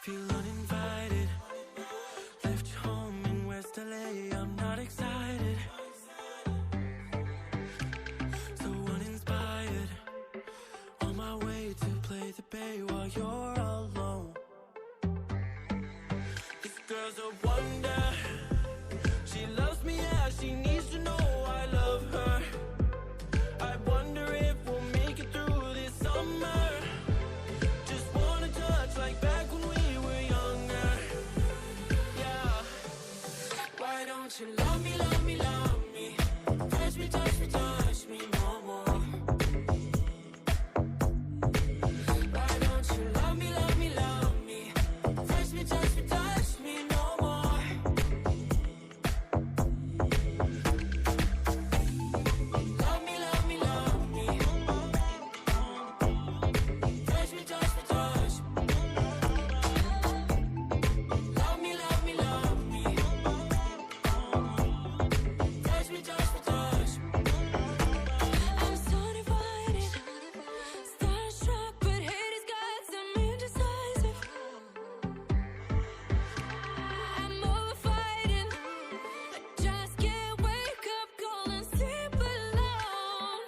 Feel uninvited. Left home in West LA, I'm not excited. So uninspired. On my way to play the bay while you're alone. This girl's a wonder. She loves me, yeah, she needs to know I love her. I wonder if we'll make it through this summer. Just wanna touch like back when we were younger. Yeah. Why don't you love me, love me, love me? Touch me, touch me, touch me no more. Why don't you love me, love me, love me? Touch me, touch me, touch me no more. Love me, love me, love me. Touch me, touch me, touch me. Love me, love me, love me. Touch me, touch me, touch me. I'm so divided, starstruck, but hate has got some indecisive. I'm over fighting. I just can't wake up cold and sleep alone.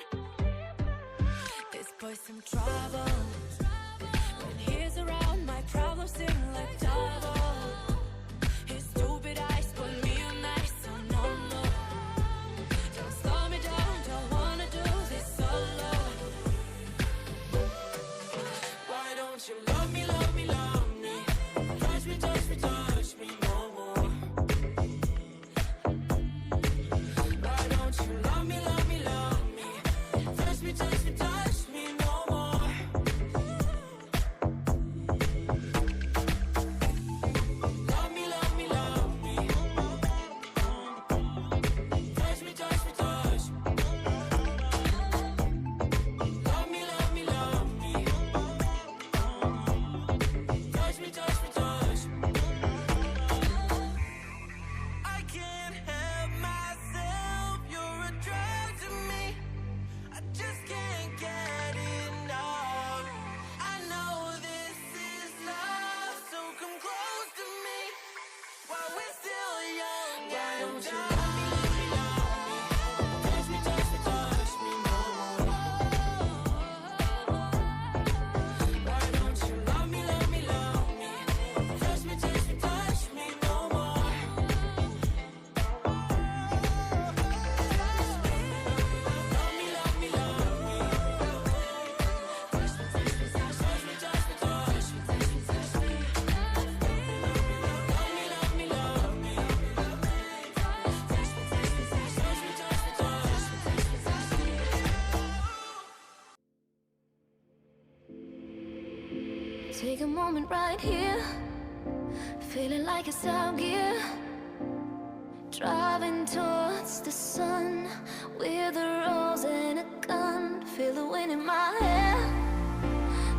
This boy's some trouble. When he's around, my problems seem like double. His stupid eyes put me on ice, so no, no. Don't slow me down, don't wanna do this solo. Why don't you love me, love me, love me? Touch me, touch me, touch me no more. Why don't you love me, love me, love me? Touch me, touch me, touch me no more. Love me, love me, love me. Touch me, touch me, touch me. Love me, love me, love me. Touch me, touch me, touch me. I can't help myself, you're a drug to me. I just can't get enough. I know this is love, so come close to me while we're still young. Why don't you love me, love me, love me? Touch me, touch me, touch me no more. Why don't you love me, love me, love me? Touch me, touch me, touch me no more. Love me, love me, love me. Touch me, touch me, touch me, touch me, touch me, touch me, touch me. Love me, love me, love me. Touch me, touch me, touch me, touch me, touch me, touch me, touch me. Take a moment right here, feeling like it's out gear. Driving towards the sun with a rose and a gun. Feel the wind in my hair,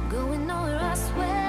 going nowhere I swear.